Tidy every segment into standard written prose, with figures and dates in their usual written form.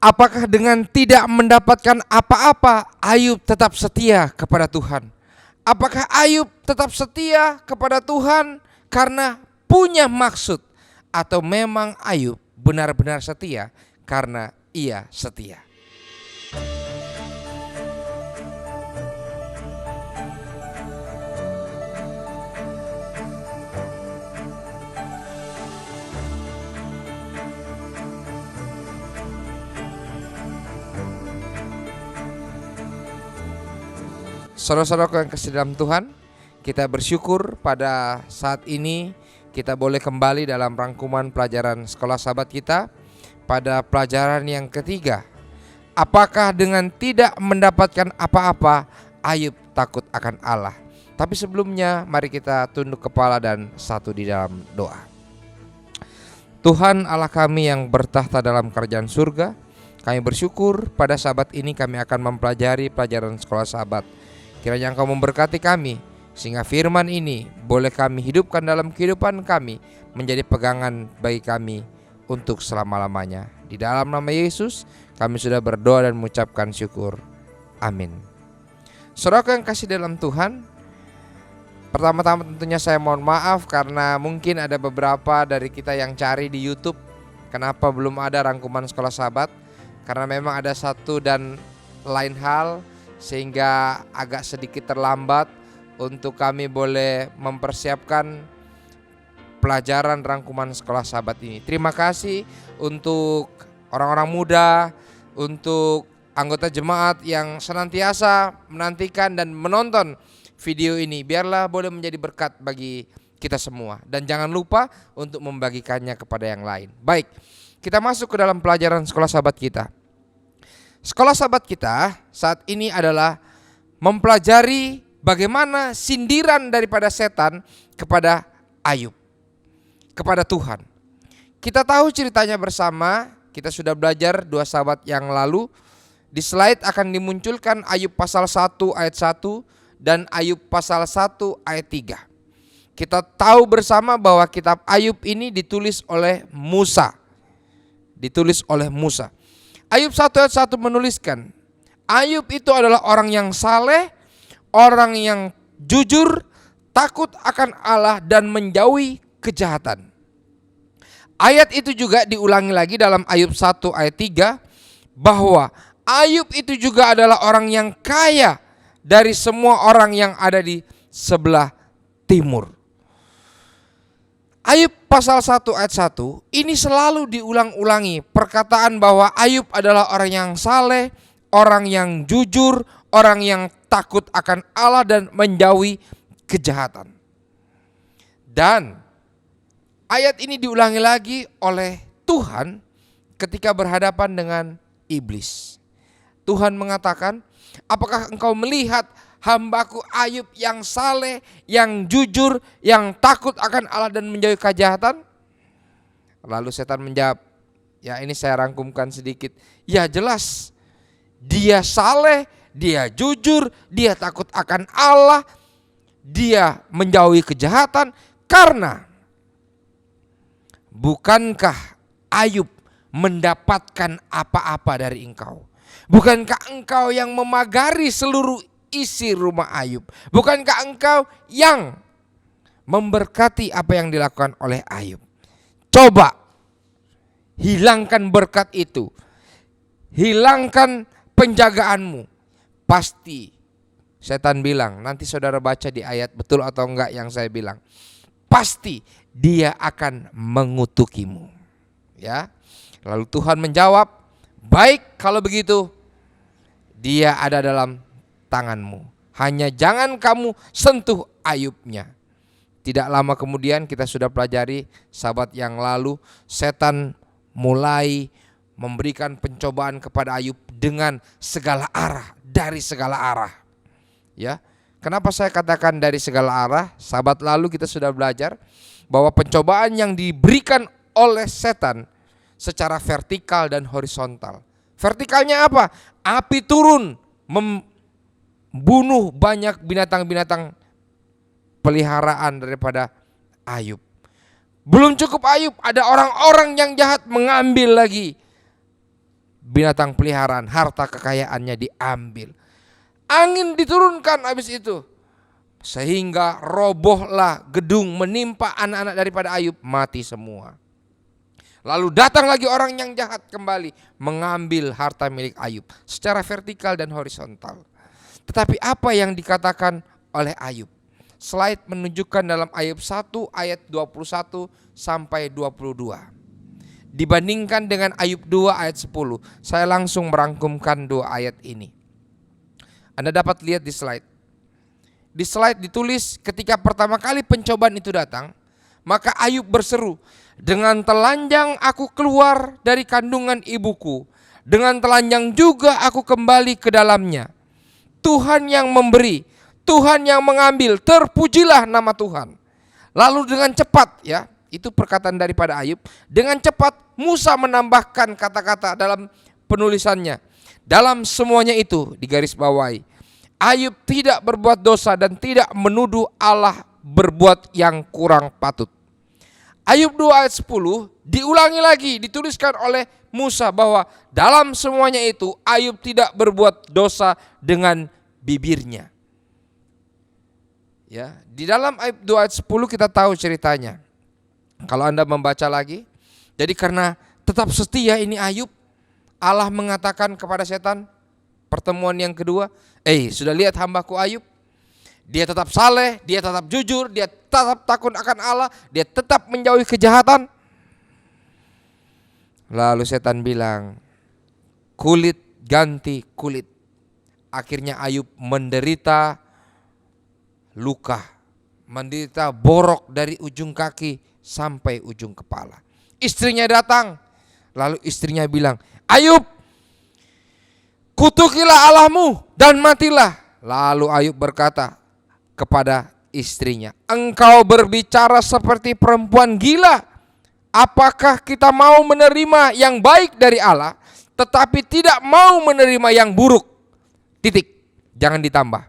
Apakah dengan tidak mendapatkan apa-apa, Ayub tetap setia kepada Tuhan? Apakah Ayub tetap setia kepada Tuhan karena punya maksud, atau memang Ayub benar-benar setia karena ia setia? Saudara-saudara yang kasih dalam Tuhan, kita bersyukur pada saat ini kita boleh kembali dalam rangkuman pelajaran sekolah sahabat kita pada pelajaran yang ketiga. Apakah dengan tidak mendapatkan apa-apa, Ayub takut akan Allah? Tapi sebelumnya mari kita tunduk kepala dan satu di dalam doa. Tuhan Allah kami yang bertahta dalam kerajaan surga, kami bersyukur pada sahabat ini kami akan mempelajari pelajaran sekolah sahabat. Kiranya Engkau memberkati kami, sehingga firman ini boleh kami hidupkan dalam kehidupan kami, menjadi pegangan bagi kami untuk selama-lamanya. Di dalam nama Yesus kami sudah berdoa dan mengucapkan syukur. Amin. Saudara yang kasih dalam Tuhan, pertama-tama tentunya saya mohon maaf karena mungkin ada beberapa dari kita yang cari di YouTube kenapa belum ada rangkuman sekolah sahabat. Karena memang ada satu dan lain hal sehingga agak sedikit terlambat untuk kami boleh mempersiapkan pelajaran rangkuman sekolah sahabat ini. Terima kasih untuk orang-orang muda, untuk anggota jemaat yang senantiasa menantikan dan menonton video ini. Biarlah boleh menjadi berkat bagi kita semua. Dan jangan lupa untuk membagikannya kepada yang lain. Baik, kita masuk ke dalam pelajaran sekolah sahabat kita. Sekolah sahabat kita saat ini adalah mempelajari bagaimana sindiran daripada setan kepada Ayub, kepada Tuhan. Kita tahu ceritanya bersama, kita sudah belajar 2 sahabat yang lalu. Di slide akan dimunculkan Ayub pasal 1 ayat 1 dan Ayub pasal 1 ayat 3. Kita tahu bersama bahwa kitab Ayub ini ditulis oleh Musa. Ayub 1 ayat 1 menuliskan, Ayub itu adalah orang yang saleh, orang yang jujur, takut akan Allah dan menjauhi kejahatan. Ayat itu juga diulangi lagi dalam Ayub 1 ayat 3 bahwa Ayub itu juga adalah orang yang kaya dari semua orang yang ada di sebelah timur. Ayub pasal 1 ayat 1 ini selalu diulang-ulangi perkataan bahwa Ayub adalah orang yang saleh, orang yang jujur, orang yang takut akan Allah dan menjauhi kejahatan. Dan ayat ini diulangi lagi oleh Tuhan ketika berhadapan dengan iblis. Tuhan mengatakan, apakah engkau melihat hambaku Ayub yang saleh, yang jujur, yang takut akan Allah dan menjauhi kejahatan? Lalu setan menjawab, ya ini saya rangkumkan sedikit. Ya jelas, dia saleh, dia jujur, dia takut akan Allah, dia menjauhi kejahatan. Karena bukankah Ayub mendapatkan apa-apa dari engkau? Bukankah engkau yang memagari seluruh isi rumah Ayub? Bukankah engkau yang memberkati apa yang dilakukan oleh Ayub? Coba hilangkan berkat itu, hilangkan penjagaanmu. Pasti setan bilang, nanti saudara baca di ayat betul atau enggak yang saya bilang, pasti dia akan mengutukimu. Ya. Lalu Tuhan menjawab, baik kalau begitu, dia ada dalam tanganmu. Hanya jangan kamu sentuh Ayubnya. Tidak lama kemudian kita sudah pelajari sahabat yang lalu, setan mulai memberikan pencobaan kepada Ayub dengan segala arah, dari segala arah. Ya. Kenapa saya katakan dari segala arah? Sahabat lalu kita sudah belajar bahwa pencobaan yang diberikan oleh setan secara vertikal dan horizontal. Vertikalnya apa? Api turun membunuh banyak binatang-binatang peliharaan daripada Ayub. Belum cukup Ayub, ada orang-orang yang jahat mengambil lagi binatang peliharaan, harta kekayaannya diambil. Angin diturunkan habis itu, sehingga robohlah gedung menimpa anak-anak daripada Ayub, mati semua. Lalu datang lagi orang yang jahat kembali mengambil harta milik Ayub secara vertikal dan horizontal. Tetapi apa yang dikatakan oleh Ayub? Slide menunjukkan dalam Ayub 1 ayat 21 sampai 22. Dibandingkan dengan Ayub 2 ayat 10, saya langsung merangkumkan 2 ayat ini. Anda dapat lihat di slide. Di slide ditulis ketika pertama kali pencobaan itu datang, maka Ayub berseru, dengan telanjang aku keluar dari kandungan ibuku, dengan telanjang juga aku kembali ke dalamnya. Tuhan yang memberi, Tuhan yang mengambil, terpujilah nama Tuhan. Lalu dengan cepat, ya, itu perkataan daripada Ayub. Dengan cepat Musa menambahkan kata-kata dalam penulisannya. Dalam semuanya itu digarisbawahi, Ayub tidak berbuat dosa dan tidak menuduh Allah berbuat yang kurang patut. Ayub 2 ayat 10 diulangi lagi, dituliskan oleh Musa bahwa dalam semuanya itu Ayub tidak berbuat dosa dengan bibirnya. Ya, di dalam Ayub 2 ayat 10 kita tahu ceritanya. Kalau Anda membaca lagi, jadi karena tetap setia ini Ayub, Allah mengatakan kepada setan, pertemuan yang kedua, sudah lihat hambaku Ayub, dia tetap saleh, dia tetap jujur, dia tetap takut akan Allah, dia tetap menjauhi kejahatan. Lalu setan bilang, kulit ganti kulit. Akhirnya Ayub menderita luka, menderita borok dari ujung kaki sampai ujung kepala. Istrinya datang, lalu istrinya bilang, Ayub, kutukilah Allahmu dan matilah. Lalu Ayub berkata kepada istrinya, engkau berbicara seperti perempuan gila. Apakah kita mau menerima yang baik dari Allah, tetapi tidak mau menerima yang buruk? Titik, jangan ditambah.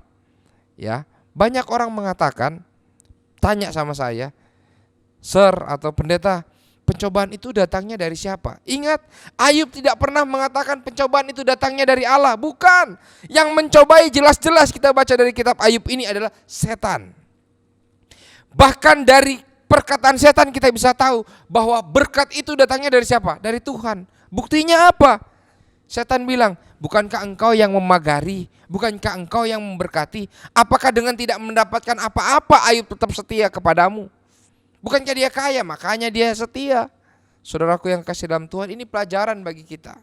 Ya, banyak orang mengatakan, tanya sama saya, Sir atau pendeta, pencobaan itu datangnya dari siapa? Ingat, Ayub tidak pernah mengatakan pencobaan itu datangnya dari Allah. Bukan. Yang mencobai jelas-jelas kita baca dari kitab Ayub ini adalah setan. Bahkan dari perkataan setan kita bisa tahu bahwa berkat itu datangnya dari siapa? Dari Tuhan. Buktinya apa? Setan bilang, bukankah engkau yang memagari? Bukankah engkau yang memberkati? Apakah dengan tidak mendapatkan apa-apa Ayub tetap setia kepadamu? Bukankah dia kaya, makanya dia setia. Saudaraku yang kasih dalam Tuhan, ini pelajaran bagi kita.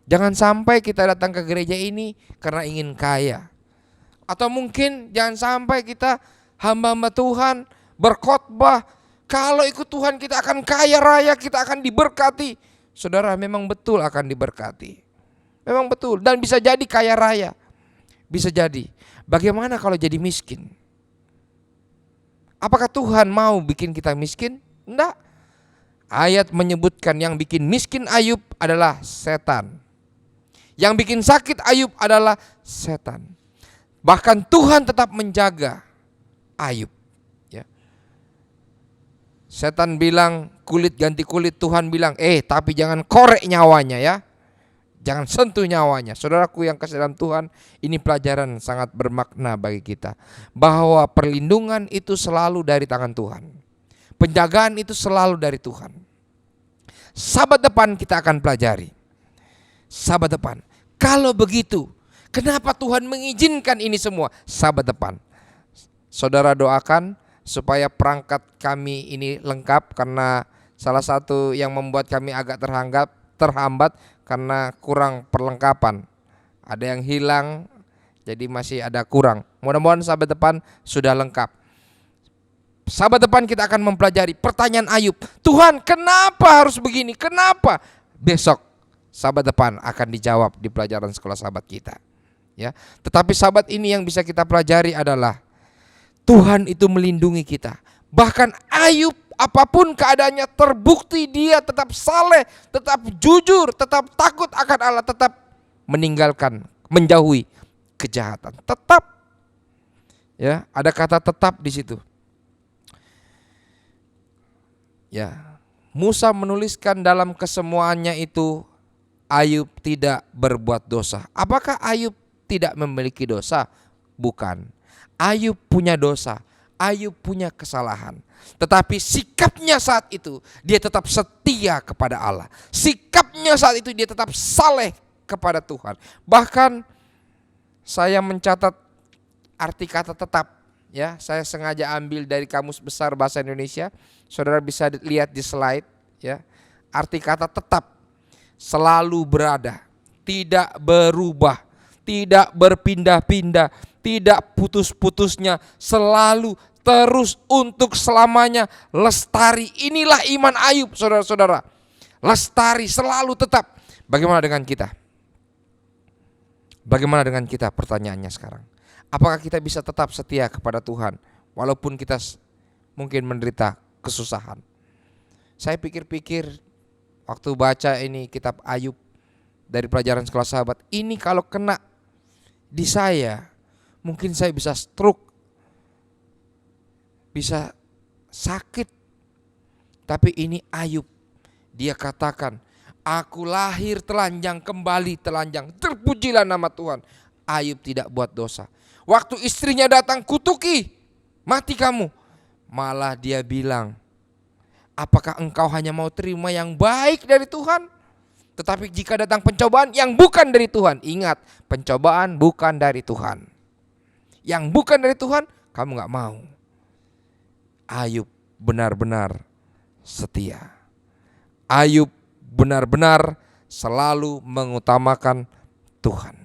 Jangan sampai kita datang ke gereja ini karena ingin kaya. Atau mungkin jangan sampai kita hamba-hamba Tuhan berkhotbah, kalau ikut Tuhan kita akan kaya raya, kita akan diberkati. Saudara, memang betul akan diberkati. Memang betul, dan bisa jadi kaya raya. Bisa jadi. Bagaimana kalau jadi miskin? Apakah Tuhan mau bikin kita miskin? Enggak. Ayat menyebutkan yang bikin miskin Ayub adalah setan. Yang bikin sakit Ayub adalah setan. Bahkan Tuhan tetap menjaga Ayub. Ya. Setan bilang kulit ganti kulit, Tuhan bilang tapi jangan korek nyawanya ya. Jangan sentuh nyawanya. Saudaraku yang kasih dalam Tuhan, ini pelajaran sangat bermakna bagi kita. Bahwa perlindungan itu selalu dari tangan Tuhan. Penjagaan itu selalu dari Tuhan. Sabat depan kita akan pelajari. Sabat depan. Kalau begitu, kenapa Tuhan mengizinkan ini semua? Sabat depan. Saudara doakan supaya perangkat kami ini lengkap, karena salah satu yang membuat kami agak terhambat karena kurang perlengkapan. Ada yang hilang, jadi masih ada kurang. Mudah-mudahan sahabat depan sudah lengkap. Sahabat depan kita akan mempelajari pertanyaan Ayub. Tuhan, kenapa harus begini? Kenapa? Besok sahabat depan akan dijawab di pelajaran sekolah sahabat kita. Ya, tetapi sahabat ini yang bisa kita pelajari adalah Tuhan itu melindungi kita. Bahkan Ayub, apapun keadaannya, terbukti dia tetap saleh, tetap jujur, tetap takut akan Allah, tetap meninggalkan, menjauhi kejahatan. Tetap. Ya, ada kata tetap di situ. Ya. Musa menuliskan dalam kesemuanya itu Ayub tidak berbuat dosa. Apakah Ayub tidak memiliki dosa? Bukan. Ayub punya dosa. Ayub punya kesalahan. Tetapi sikapnya saat itu dia tetap setia kepada Allah. Sikapnya saat itu dia tetap saleh kepada Tuhan. Bahkan saya mencatat arti kata tetap, ya, saya sengaja ambil dari Kamus Besar Bahasa Indonesia. Saudara bisa lihat di slide, ya. Arti kata tetap, selalu berada, tidak berubah, tidak berpindah-pindah, tidak putus-putusnya, selalu terus untuk selamanya lestari. Inilah iman Ayub, saudara-saudara. Lestari, selalu tetap. Bagaimana dengan kita? Bagaimana dengan kita? Pertanyaannya sekarang. Apakah kita bisa tetap setia kepada Tuhan walaupun kita mungkin menderita kesusahan? Saya pikir-pikir waktu baca ini kitab Ayub dari pelajaran sekolah sahabat, ini kalau kena di saya, mungkin saya bisa stroke, bisa sakit. Tapi ini Ayub, dia katakan, aku lahir telanjang, kembali telanjang, terpujilah nama Tuhan. Ayub tidak buat dosa. Waktu istrinya datang, kutuki, mati kamu. Malah dia bilang, apakah engkau hanya mau terima yang baik dari Tuhan? Tetapi jika datang pencobaan yang bukan dari Tuhan, ingat, pencobaan bukan dari Tuhan. Yang bukan dari Tuhan, kamu gak mau. Ayub benar-benar setia. Ayub benar-benar selalu mengutamakan Tuhan.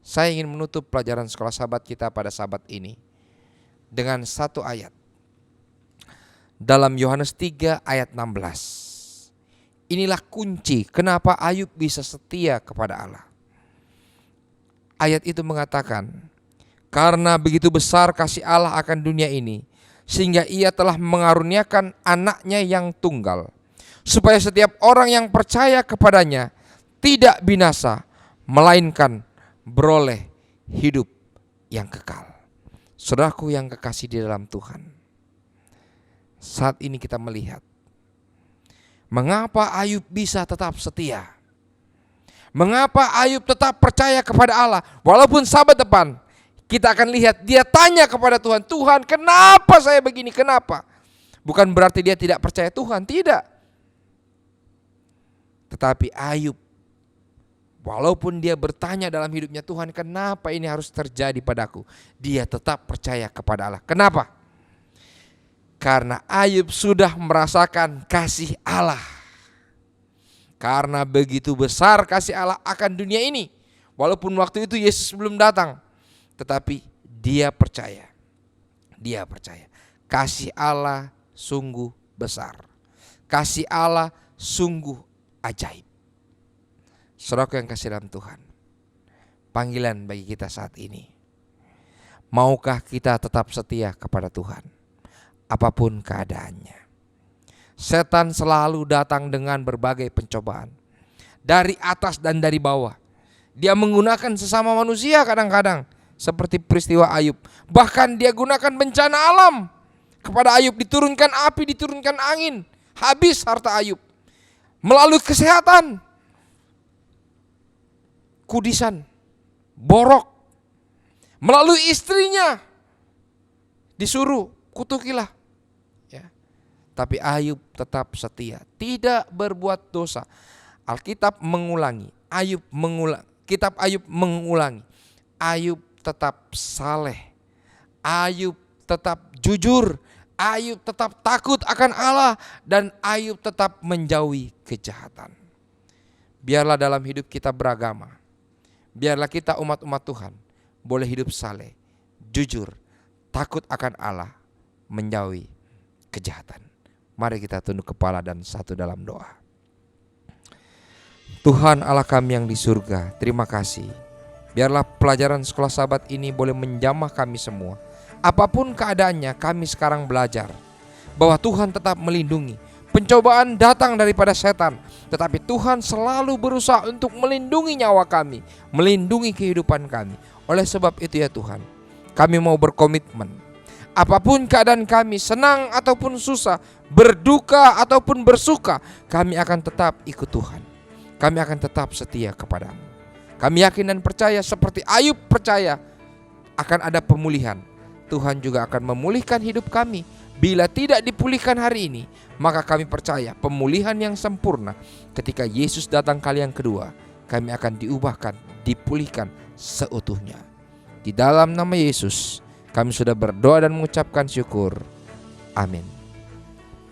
Saya ingin menutup pelajaran sekolah sahabat kita pada sahabat ini dengan satu ayat. Dalam Yohanes 3 ayat 16. Inilah kunci kenapa Ayub bisa setia kepada Allah. Ayat itu mengatakan, karena begitu besar kasih Allah akan dunia ini, sehingga ia telah mengaruniakan anaknya yang tunggal, supaya setiap orang yang percaya kepadanya tidak binasa, melainkan beroleh hidup yang kekal. Saudaraku yang kekasih di dalam Tuhan, saat ini kita melihat mengapa Ayub bisa tetap setia. Mengapa Ayub tetap percaya kepada Allah. Walaupun sahabat depan, kita akan lihat dia tanya kepada Tuhan, Tuhan kenapa saya begini, kenapa? Bukan berarti dia tidak percaya Tuhan, tidak. Tetapi Ayub, walaupun dia bertanya dalam hidupnya, Tuhan kenapa ini harus terjadi padaku? Dia tetap percaya kepada Allah. Kenapa? Karena Ayub sudah merasakan kasih Allah. Karena begitu besar kasih Allah akan dunia ini. Walaupun waktu itu Yesus belum datang. Tetapi dia percaya. Dia percaya. Kasih Allah sungguh besar. Kasih Allah sungguh ajaib. Saudaraku yang kasih dalam Tuhan, panggilan bagi kita saat ini, maukah kita tetap setia kepada Tuhan apapun keadaannya? Setan selalu datang dengan berbagai pencobaan, dari atas dan dari bawah. Dia menggunakan sesama manusia kadang-kadang, seperti peristiwa Ayub. Bahkan dia gunakan bencana alam. Kepada Ayub diturunkan api, diturunkan angin, habis harta Ayub. Melalui kesehatan, kudisan, borok. Melalui istrinya, disuruh kutukilah. Ya. Tapi Ayub tetap setia, tidak berbuat dosa. Alkitab mengulangi, kitab Ayub mengulangi. Ayub tetap saleh, Ayub tetap jujur, Ayub tetap takut akan Allah, dan Ayub tetap menjauhi kejahatan. Biarlah dalam hidup kita beragama, biarlah kita umat-umat Tuhan boleh hidup saleh, jujur, takut akan Allah, menjauhi kejahatan. Mari kita tunduk kepala dan satu dalam doa. Tuhan Allah kami yang di surga, terima kasih. Biarlah pelajaran sekolah sahabat ini boleh menjamah kami semua. Apapun keadaannya, kami sekarang belajar bahwa Tuhan tetap melindungi. Pencobaan datang daripada setan, tetapi Tuhan selalu berusaha untuk melindungi nyawa kami, melindungi kehidupan kami. Oleh sebab itu ya Tuhan, kami mau berkomitmen. Apapun keadaan kami, senang ataupun susah, berduka ataupun bersuka, kami akan tetap ikut Tuhan. kami akan tetap setia kepadamu. Kami yakin dan percaya seperti Ayub percaya akan ada pemulihan. Tuhan juga akan memulihkan hidup kami. Bila tidak dipulihkan hari ini, maka kami percaya pemulihan yang sempurna ketika Yesus datang kali yang kedua, kami akan diubahkan, dipulihkan seutuhnya. Di dalam nama Yesus kami sudah berdoa dan mengucapkan syukur. Amin.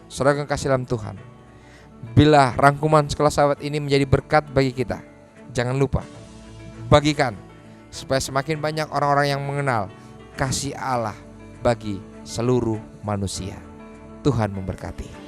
Saudara yang kasih dalam Tuhan, bila rangkuman Sekolah Sahabat ini menjadi berkat bagi kita, jangan lupa bagikan supaya semakin banyak orang-orang yang mengenal kasih Allah bagi seluruh manusia. Tuhan memberkati.